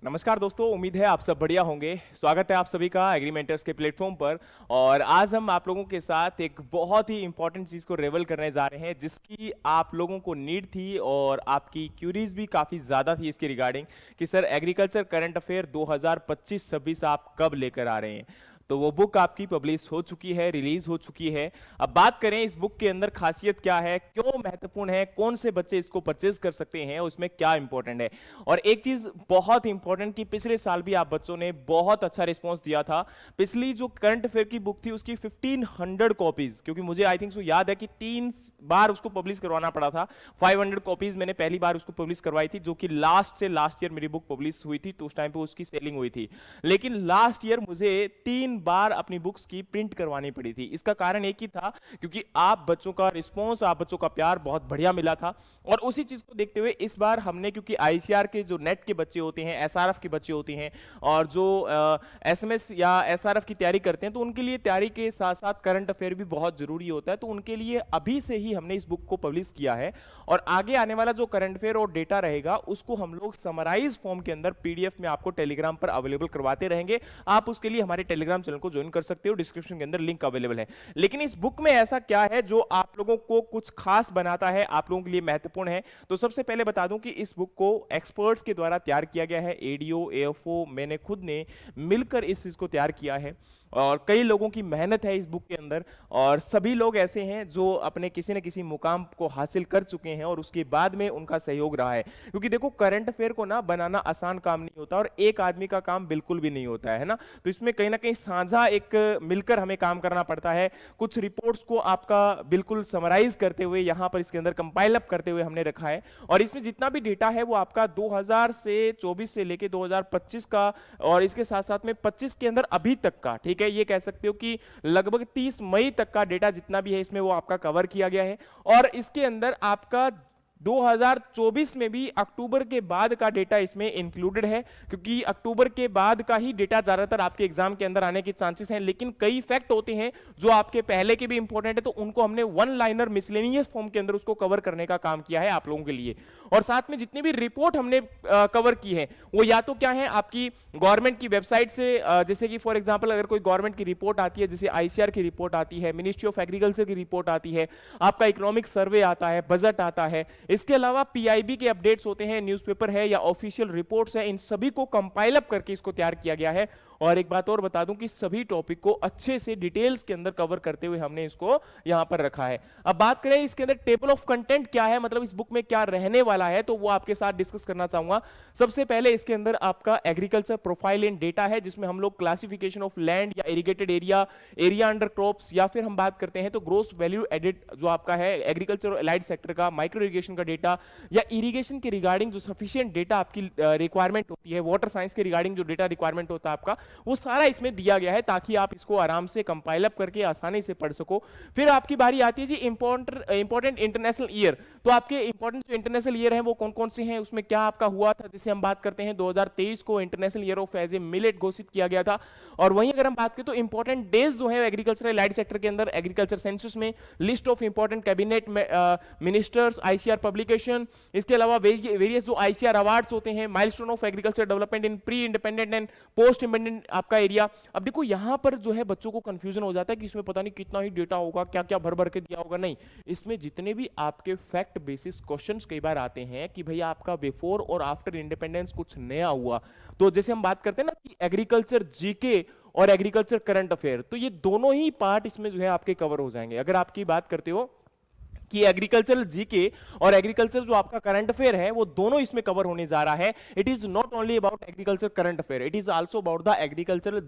नमस्कार दोस्तों, उम्मीद है आप सब बढ़िया होंगे। स्वागत है आप सभी का एग्रीमेंटर्स के प्लेटफॉर्म पर। और आज हम आप लोगों के साथ एक बहुत ही इंपॉर्टेंट चीज़ को रिवील करने जा रहे हैं, जिसकी आप लोगों को नीड थी और आपकी क्यूरीज भी काफ़ी ज़्यादा थी इसके रिगार्डिंग कि सर एग्रीकल्चर करंट अफेयर 2025-26 आप कब लेकर आ रहे हैं। तो वो बुक आपकी पब्लिश हो चुकी है, रिलीज हो चुकी है। अब बात करें इस बुक के अंदर खासियत क्या है, क्यों महत्वपूर्ण है, कौन से बच्चे इसको परचेज कर सकते हैं, उसमें क्या इंपॉर्टेंट है। और एक चीज बहुत इंपॉर्टेंट कि पिछले साल भी आप बच्चों ने बहुत अच्छा रिस्पॉन्स दिया था। पिछली जो करंट अफेयर की बुक थी उसकी 1500 कॉपीज, क्योंकि मुझे आई थिंक सो याद है कि 3 बार उसको पब्लिश करवाना पड़ा था। 500 कॉपीज मैंने पहली बार उसको पब्लिश करवाई थी, जो कि लास्ट से लास्ट ईयर मेरी बुक पब्लिश हुई थी, तो उस टाइम पे उसकी सेलिंग हुई थी। लेकिन लास्ट ईयर मुझे 3 बार अपनी बुक्स की प्रिंट करवानी पड़ी थी। इसका कारण एक ही था, क्योंकि आप बच्चों का रिस्पॉन्स, आप बच्चों का प्यार बहुत बढ़िया मिला था। और उसी चीज को देखते हुए इस बार हमने, क्योंकि आईसीआर के जो नेट के बच्चे होते हैं, एसआरएफ के बच्चे होते हैं, और जो एसएमएस या एसआरएफ की तैयारी करते हैं, तो उनके लिए तैयारी के साथ साथ करंट अफेयर भी बहुत जरूरी होता है। तो उनके लिए अभी से ही हमने इस बुक को पब्लिश किया है। और आगे आने वाला जो करंट अफेयर और डेटा रहेगा, उसको हम लोग समराइज फॉर्म के अंदर पीडीएफ में आपको टेलीग्राम पर अवेलेबल करवाते रहेंगे। आप उसके लिए हमारे टेलीग्राम चैनल को ज्वाइन कर सकते हो, डिस्क्रिप्शन के अंदर लिंक अवेलेबल है। लेकिन इस बुक में ऐसा क्या है जो आप लोगों को कुछ खास बनाता है, आप लोगों के लिए महत्वपूर्ण है। तो सबसे पहले बता दूं कि इस बुक को एक्सपर्ट्स के द्वारा तैयार किया गया है। एडीओ, एएफओ, मैंने खुद ने मिलकर इस चीज को तैयार किया है। और कई लोगों की मेहनत है इस बुक के अंदर, और सभी लोग ऐसे हैं जो अपने किसी न किसी मुकाम को हासिल कर चुके हैं और उसके बाद में उनका सहयोग रहा है। क्योंकि देखो, करंट अफेयर को ना बनाना आसान काम नहीं होता, और एक आदमी का काम बिल्कुल भी नहीं होता है ना। तो इसमें कहीं ना कहीं साझा एक मिलकर हमें काम करना पड़ता है। कुछ रिपोर्ट्स को आपका बिल्कुल समराइज करते हुए यहां पर इसके अंदर कंपाइल अप करते हुए हमने रखा है। और इसमें जितना भी डेटा है वो आपका 2024 से लेके 2025 का, और इसके साथ साथ में 25 के अंदर अभी तक का, ठीक है, ये कह सकते हो कि लगभग 30 मई तक का डेटा जितना भी है इसमें वो आपका कवर किया गया है। और इसके अंदर आपका 2024 में भी अक्टूबर के बाद का डेटा इसमें इंक्लूडेड है, क्योंकि अक्टूबर के बाद का ही डेटा ज्यादातर आपके एग्जाम के अंदर आने के चांसेस हैं। लेकिन कई फैक्ट होते हैं जो आपके पहले के भी इंपॉर्टेंट है, तो उनको हमने वन लाइनर मिसलेनियस फॉर्म के अंदर उसको कवर करने का काम किया है आप लोगों के लिए। और साथ में जितनी भी रिपोर्ट हमने कवर की है, वो या तो क्या है आपकी गवर्नमेंट की वेबसाइट से, जैसे कि फॉर एग्जांपल अगर कोई गवर्नमेंट की रिपोर्ट आती है, जैसे आईसीआर की रिपोर्ट आती है, मिनिस्ट्री ऑफ एग्रीकल्चर की रिपोर्ट आती है, आपका इकोनॉमिक सर्वे आता है, बजट आता है। इसके अलावा पीआईबी के अपडेट्स होते हैं, न्यूज़पेपर है या ऑफिशियल रिपोर्ट्स है, इन सभी को कंपाइल अप करके इसको तैयार किया गया है। और एक बात और बता दूं कि सभी टॉपिक को अच्छे से डिटेल्स के अंदर कवर करते हुए हमने इसको यहां पर रखा है। अब बात करें इसके अंदर टेबल ऑफ कंटेंट क्या है, मतलब इस बुक में क्या रहने वाला है, तो वो आपके साथ डिस्कस करना चाहूंगा। सबसे पहले इसके अंदर आपका एग्रीकल्चर प्रोफाइल एंड डेटा है, जिसमें हम लोग क्लासिफिकेशन ऑफ लैंड या irrigated area, area under crops, या फिर हम बात करते हैं तो ग्रोस वैल्यू एडेड जो आपका है एग्रीकल्चर एलाइड सेक्टर का, माइक्रो इरिगेशन का डेटा, या इरिगेशन के रिगार्डिंग जो सफिशिएंट डेटा आपकी रिक्वायरमेंट होती है, वाटर साइंस के रिगार्डिंग जो डेटा रिक्वायरमेंट होता है आपका, वो सारा इसमें दिया गया है, ताकि आप इसको आराम से कंपाइल अप करके आसानी से पढ़ सको। फिर आपकी बारी आती है जी इंपॉर्टेंट इंटरनेशनल ईयर। तो आपके इंपॉर्टेंट जो इंटरनेशनल ईयर है वो कौन कौन से हैं, उसमें क्या आपका हुआ था। जैसे हम बात करते हैं 2023 को international year of as a millet घोषित किया गया था। और वहीं अगर हम बात करें तो इंपॉर्टेंट डेज जो है एग्रीकल्चर एलाइड सेक्टर के अंदर, एग्रीकल्चर सेंसस में list of important cabinet ministers, ICR publication, इसके अलावा वेरियस जो आईसीआर अवार्ड्स होते हैं, milestone of agriculture development in pre independent and post independent आपका एरिया। अब देखो यहां पर जो है बच्चों को कंफ्यूजन हो जाता है कि इसमें पता नहीं कितना ही डेटा होगा, क्या क्या भर भर के दिया होगा। नहीं, इसमें जितने भी आपके फैक्ट बेसिस क्वेश्चंस कई बार आते हैं कि भैया आपका बिफोर और आफ्टर इंडिपेंडेंस कुछ नया हुआ, तो जैसे हम बात करते हैं ना कि एग्रीकल्चर जीके और एग्रीकल्चर करंट अफेयर, तो ये दोनों ही पार्ट इसमें जो है आपके कवर हो जाएंगे। अगर आपकी बात करते हो कि एग्रीकल्चरल जीके और एग्रीकल्चर जो आपका करंट अफेयर है वो दोनों इसमें कवर होने जा रहा है। It is not only about agriculture current affair, it is also about the agricultural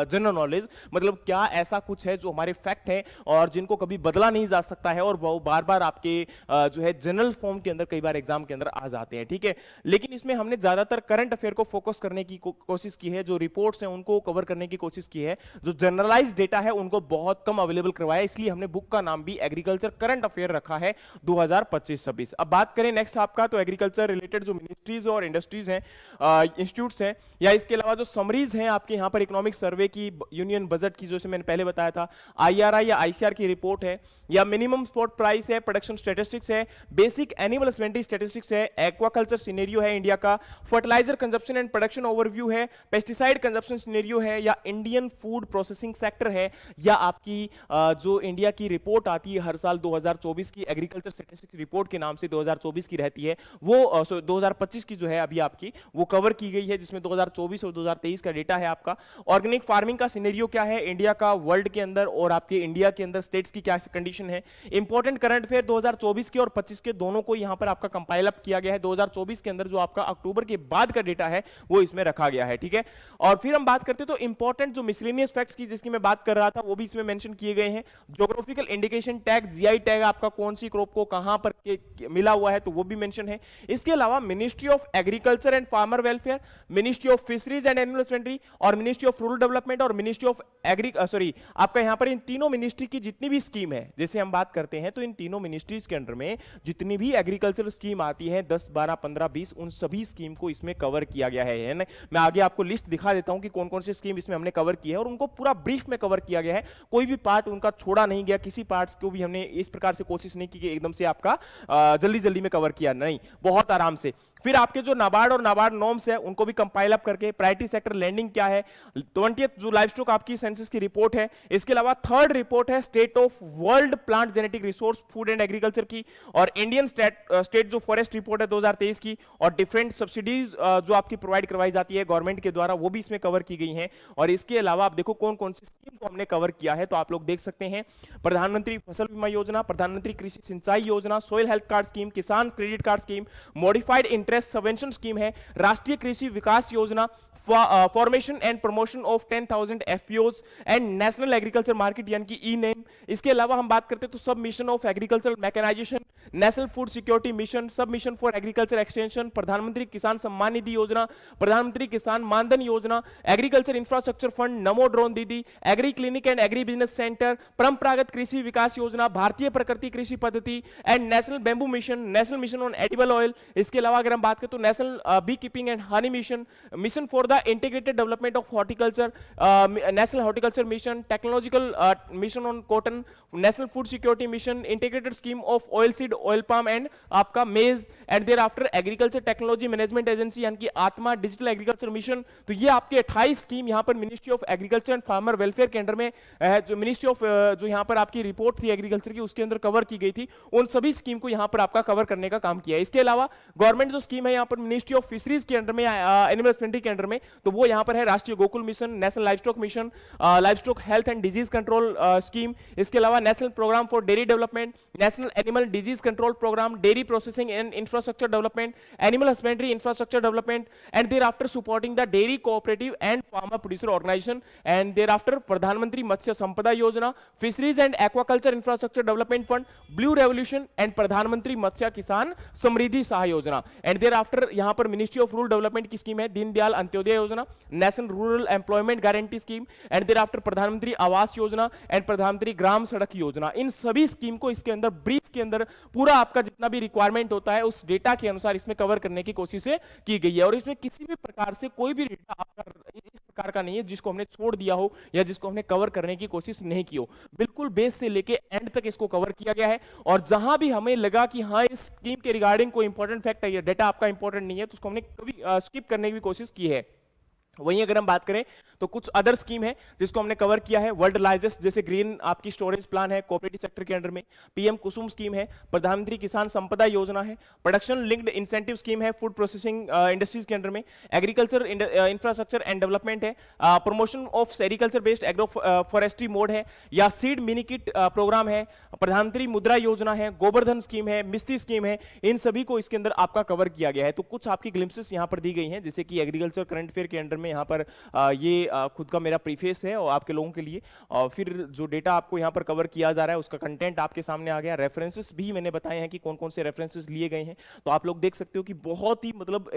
general knowledge. मतलब क्या ऐसा कुछ है जो हमारे फैक्ट है और जिनको कभी बदला नहीं जा सकता है, और वो बार बार आपके जो है जनरल फॉर्म के अंदर कई बार एग्जाम के अंदर आ जाते हैं, ठीक है। लेकिन इसमें हमने ज्यादातर करंट अफेयर को फोकस करने की कोशिश की है, जो रिपोर्ट्स हैं उनको कवर करने की कोशिश की है, जो जनरलाइज डेटा है उनको बहुत कम अवेलेबल करवाया, इसलिए हमने बुक का नाम भी एग्रीकल्चर करंट अफेयर रखा है 2025-26। अब बात करें नेक्स्ट आपका, तो एग्रीकल्चर रिलेटेड जो मिनिस्ट्रीज और इंडस्ट्रीज हैं, इंस्टीट्यूट्स हैं, या इसके अलावा जो समरीज हैं आपके यहाँ पर इकोनॉमिक सर्वे की, यूनियन बजट की, जो मैंने पहले बताया था, IRI या ICR की रिपोर्ट है, या मिनिमम स्पॉट प्राइस है, प्रोडक्शन स्टैटिस्टिक्स है, बेसिक एनिमल हस्बेंड्री स्टैटिस्टिक्स है, एक्वाकल्चर सिनेरियो है इंडिया का, fertiliser consumption and production overview है, पेस्टिसाइड कंजप्शन सिनेरियो है, या इंडियन फूड प्रोसेसिंग सेक्टर है, या आपकी जो इंडिया की रिपोर्ट आती है हर साल 2024 की, एग्रीकल्चर स्टैटिस्टिक्स रिपोर्ट के नाम से 2024 की रहती है, वो 2025 की जो है अभी आपकी वो कवर की गई है, जिसमें 2024 और 2023 का डेटा है आपका। ऑर्गेनिक फार्मिंग का सिनेरियो क्या है इंडिया का, वर्ल्ड के अंदर और आपके इंडिया के अंदर स्टेट्स की क्या कंडीशन है, इंपॉर्टेंट करंट अफेयर 2024 के और 25 के दोनों को यहां पर आपका कंपाइल अप किया गया है। 2024 के अंदर जो आपका अक्टूबर के बाद का डेटा है वो इसमें रखा गया है, ठीक है। और फिर हम बात करते हैं तो इंपॉर्टेंट जो मिसलेनियस फैक्ट्स की जिसकी मैं बात कर रहा था वो भी इसमें मेंशन किए गए हैं। Geographical indication tag, GI tag आपका कौन सी क्रॉप को कहां पर मिला हुआ है तो वो भी मेंशन है। इसके अलावा ministry of agriculture and farmer welfare, ministry of fisheries and animal husbandry और मिनिस्ट्री ऑफ रूरल डेवलपमेंट और मिनिस्ट्री ऑफ आपका यहां पर इन तीनों मिनिस्ट्री की जितनी भी स्कीम है, जैसे हम बात करते हैं तो इन तीनों मिनिस्ट्रीज के अंडर में जितनी भी एग्रीकल्चर स्कीम आती है 10, 12, 15, 20, उन सभी स्कीम को इसमें कवर किया गया है ना। मैं आगे आपको लिस्ट दिखा देता हूं कि कौन कौन सी स्कीम इसमें हमने कवर की है और उनको पूरा ब्रीफ में कवर किया गया है, कोई भी पार्ट उनका छोड़ा नहीं गया, किसी पार्ट्स को भी हमने इस प्रकार से कोशिश नहीं की कि एकदम से आपका जल्दी जल्दी में कवर किया, नहीं, बहुत आराम से। फिर आपके जो नाबार्ड और नाबार्ड नॉर्म्स है उनको भी कंपाइल अप करके, प्रायोरिटी सेक्टर लैंडिंग क्या है, 20th जो लाइवस्टॉक आपकी सेंसस की रिपोर्ट है, इसके अलावा थर्ड रिपोर्ट है state of world plant genetic resource food and agriculture की, और इंडियन स्टेट जो फॉरेस्ट रिपोर्ट है 2023 की, और डिफरेंट सब्सिडीज जो आपकी प्रोवाइड करवाई जाती है गवर्नमेंट के द्वारा वो भी इसमें कवर की गई हैं। और इसके अलावा आप देखो कौन कौन सी स्कीम को हमने कवर किया है, तो आप लोग देख सकते हैं प्रधानमंत्री फसल बीमा योजना, प्रधानमंत्री कृषि सिंचाई योजना, सोइल हेल्थ कार्ड स्कीम, किसान credit card scheme, modified interest subvention scheme है, राष्ट्रीय कृषि विकास योजना, formation and promotion of 10,000 FPOs and national agriculture market यानी कि ई-नेम। इसके अलावा हम बात करते हैं तो सब mission of agriculture mechanisation, national food security mission, सब मिशन फॉर एग्रीकल्चर एक्सटेंशन, प्रधानमंत्री किसान सम्मान निधि योजना, प्रधानमंत्री किसान मानधन योजना, एग्रीकल्चर इंफ्रास्ट्रक्चर फंड, नमो ड्रोन दीदी, agree clinic and agri business centre, परंपरागत कृषि विकास योजना, भारतीय प्रकृति कृषि पद्धति and national bamboo mission, national mission on edible oil. इसके अलावा अगर हम बात करें तो national B keeping and honey mission, mission for integrated development of horticulture, national horticulture mission, technological mission on cotton, national food security mission, integrated scheme of oilseed, oil palm and आपका maize, and thereafter agriculture technology management agency यानी कि आत्मा digital agriculture mission. तो ये आपके 28 scheme यहाँ पर ministry of agriculture and farmer welfare के अंडर में जो मिनिस्ट्री ऑफ जो यहाँ पर आपकी रिपोर्ट थी एग्रीकल्चर की उसके अंदर कवर की गई थी, उन सभी स्कीम को यहाँ पर आपका कवर करने का काम किया है। इसके अलावा गवर्नमेंट जो स्कीम है यहाँ पर मिनिस्ट्री ऑफ फिशरीज के अंडर में, एनिमल हस्बेंड्री के अंडर में, तो वो यहां पर है Rashtriya Gokul mission, national livestock mission, livestock health and disease control scheme, इसके अलावा national programme for dairy development, national animal disease control programme, dairy processing and infrastructure development, animal husbandry infrastructure development and thereafter supporting the dairy cooperative and farmer producer organisation and thereafter Pradhan Mantri Matsya संपदा योजना, fisheries and aquaculture infrastructure development fund, blue revolution and प्रधानमंत्री मत्स्य किसान समृद्धि सहाय योजना and thereafter यहां पर ministry of rural development की scheme है Deendayal Antyodaya Yojana, national rural employment guarantee scheme and thereafter Pradhan Mantri Awas योजना एंड प्रधानमंत्री ग्राम सड़क योजना। इन सभी स्कीम को इसके अंदर ब्रीफ के अंदर पूरा आपका जितना भी रिक्वायरमेंट होता है उस डेटा के अनुसार इसमें कवर करने की कोशिश की गई है। और इसमें किसी भी प्रकार से कोई भी डेटा आपका इस प्रकार का नहीं है जिसको हमने छोड़ दिया हो या जिसको हमने कवर करने की कोशिश नहीं की हो, बिल्कुल बेस से लेके एंड तक इसको कवर किया गया है। और जहां भी हमें लगा कि हाँ इस स्कीम के रिगार्डिंग कोई इंपॉर्टेंट फैक्ट है या डेटा आपका इंपॉर्टेंट नहीं है तो उसको हमने कभी स्किप करने की भी कोशिश की है। वहीं अगर हम बात करें तो कुछ अदर स्कीम है जिसको हमने कवर किया है, वर्ल्ड लार्जेस्ट जैसे ग्रीन आपकी स्टोरेज प्लान है कोऑपरेटिव सेक्टर के अंडर में, पीएम कुसुम स्कीम है, प्रधानमंत्री किसान संपदा योजना है, प्रोडक्शन लिंक्ड इंसेंटिव स्कीम है फूड प्रोसेसिंग इंडस्ट्रीज के अंडर में, एग्रीकल्चर इंफ्रास्ट्रक्चर एंड डेवलपमेंट है, promotion of sericulture based agro forestry mode है, या सीड मिनी किट प्रोग्राम है, प्रधानमंत्री मुद्रा योजना है, गोवर्धन स्कीम है, मिस्त्री स्कीम है, इन सभी को इसके अंदर आपका कवर किया गया है। तो कुछ आपकी ग्लिम्सेस यहां पर दी गई हैं जैसे कि एग्रीकल्चर करंट अफेयर के अंडर में यहाँ पर ये खुद का मेरा प्रीफेस है और आपके लोगों के लिए। और फिर जो डेटा आपको यहाँ पर कवर किया जा रहा है उसका कंटेंट आपके सामने आ गया, रेफरेंसेस भी मैंने बताए हैं कि कौन कौन से रेफरेंसेस लिए गए हैं। तो आप लोग देख सकते हो कि बहुत ही मतलब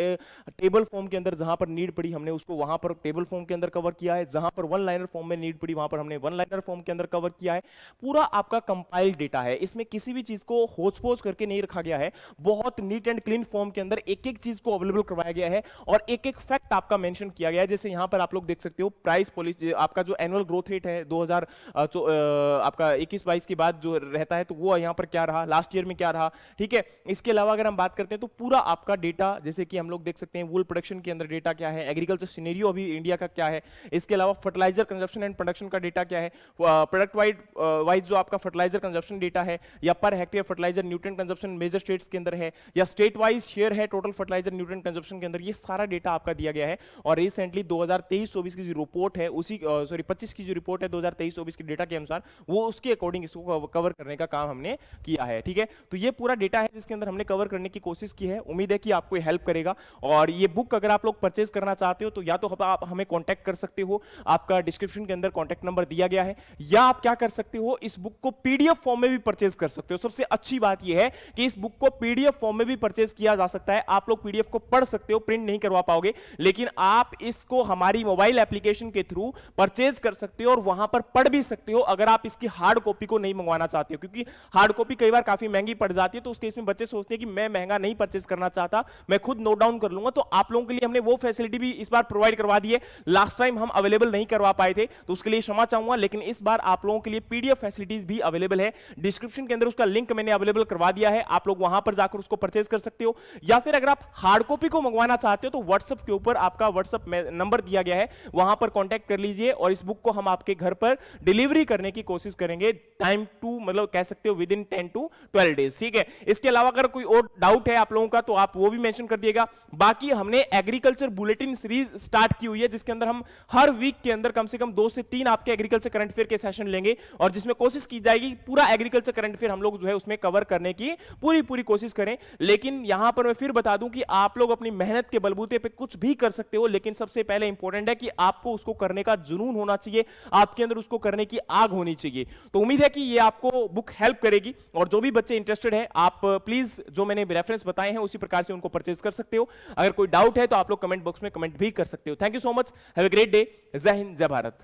टेबल फॉर्म के अंदर जहां पर नीड पड़ी हमने उसको वहां पर टेबल फॉर्म के अंदर कवर किया है, जहां पर वन लाइनर फॉर्म में नीड पड़ी वहां पर हमने वन लाइनर फॉर्म के अंदर कवर किया है। पूरा आपका कंपाइल्ड डेटा है, इसमें किसी भी चीज को होच पोच करके नहीं रखा गया है। बहुत नीट एंड क्लीन फॉर्म के अंदर एक एक चीज को अवेलेबल करवाया गया है और एक एक फैक्ट आपका मेंशन किया गया है। जैसे यहां पर आप लोग देख सकते हो प्राइस पॉलिसी, आपका जो एनुअल ग्रोथ रेट है 2000 आपका 21-22 के बाद जो रहता है तो वो यहां पर क्या रहा, लास्ट ईयर में क्या रहा, ठीक है। इसके अलावा अगर हम बात करते हैं तो पूरा आपका डेटा, जैसे कि हम लोग देख सकते हैं वूल प्रोडक्शन के अंदर डेटा क्या है, एग्रीकल्चर सिनेरियो अभी इंडिया का क्या है, इसके अलावा फर्टिलाइजर कंजप्शन एंड प्रोडक्शन का डेटा क्या है, प्रोडक्ट वाइज जो आपका फर्टिलाइजर कंजप्शन डेटा है, या per hectare fertiliser nutrient consumption major states के अंदर है, या स्टेट वाइज शेयर है टोटल फर्टिलाइजर न्यूट्रिएंट कंजप्शन के अंदर, ये सारा डेटा आपका दिया गया है। और रिसेंटली 2023-24 की जो रिपोर्ट है उसी 25 की जो रिपोर्ट है 2023-24 के डेटा के अनुसार वो उसके अकॉर्डिंग इसको कवर करने का काम हमने किया है, ठीक है। तो ये पूरा डेटा है जिसके अंदर हमने कवर करने की कोशिश की है। उम्मीद है कि आपको हेल्प करेगा। और ये बुक अगर आप लोग परचेज करना चाहते हो तो या तो आप हमें कांटेक्ट कर सकते हो, आपका डिस्क्रिप्शन के अंदर कांटेक्ट नंबर दिया गया है, या आप क्या कर सकते हो इस बुक को पीडीएफ फॉर्म में भी परचेज कर सकते हो। सबसे अच्छी बात यह है कि इस बुक को पीडीएफ फॉर्म में भी परचेज किया जा सकता है। आप लोग पीडीएफ को पढ़ सकते हो, प्रिंट नहीं करवा पाओगे, लेकिन आप इसको हमारी मोबाइल एप्लीकेशन के थ्रू परचेज कर सकते हो और वहां पर पढ़ भी सकते हो अगर आप इसकी हार्ड कॉपी को नहीं मंगवाना चाहते हो, क्योंकि हार्ड कॉपी कई बार काफी महंगी पड़ जाती है। तो उस केस में बच्चे सोचते हैं कि मैं महंगा नहीं परचेज करना चाहता, मैं खुद नोट डाउन कर लूंगा। तो आप लोगों के लिए हमने वो फैसिलिटी भी इस बार प्रोवाइड करवा दी है। लास्ट टाइम हम अवेलेबल नहीं करवा पाए थे तो उसके लिए क्षमा चाहूंगा, लेकिन इस बार आप लोगों के लिए पीडीएफ फैसिलिटीज भी अवेलेबल है। डिस्क्रिप्शन के अंदर उसका लिंक मैंने अवेलेबल करवा दिया है, आप लोग वहां पर जाकर उसको परचेज कर सकते हो। या फिर अगर आप हार्ड कॉपी को मंगवाना चाहते हो तो व्हाट्सएप के ऊपर आपका व्हाट्सएप नंबर दिया गया है, वहां पर कांटेक्ट कर लीजिए और इस बुक को हम आपके घर पर डिलीवरी करने की कोशिश करेंगे। टाइम टू मतलब कह सकते हो विद इन 10 to 12 डेज, ठीक है। इसके अलावा अगर कोई और डाउट है आप लोगों का तो आप वो भी मेंशन कर दिएगा। बाकी हमने एग्रीकल्चर बुलेटिन सीरीज स्टार्ट की हुई है जिसके अंदर हम हर वीक के अंदर कम से कम 2 से 3 आपके एग्रीकल्चर करंट अफेयर के सेशन लेंगे और जिसमें कोशिश की जाएगी पूरा एग्रीकल्चर करंट अफेयर हम लोग जो है उसमें कवर करने की पूरी कोशिश करें। लेकिन यहां पर मैं फिर बता दूं कि आप लोग अपनी मेहनत के बलबूते पे कुछ भी कर सकते हो, लेकिन सबसे पहले इंपॉर्टेंट है कि आपको उसको करने का जुनून होना चाहिए, आपके अंदर उसको करने की आग होनी चाहिए। तो उम्मीद है कि ये आपको बुक हेल्प करेगी और जो भी बच्चे इंटरेस्टेड है आप प्लीज जो मैंने रेफरेंस बताए हैं उसी प्रकार से उनको परचेज कर सकते हो। अगर कोई डाउट है तो आप लोग कमेंट बॉक्स में कमेंट भी कर सकते हो। Thank you so much, have a great day. जय हिंद, जय भारत।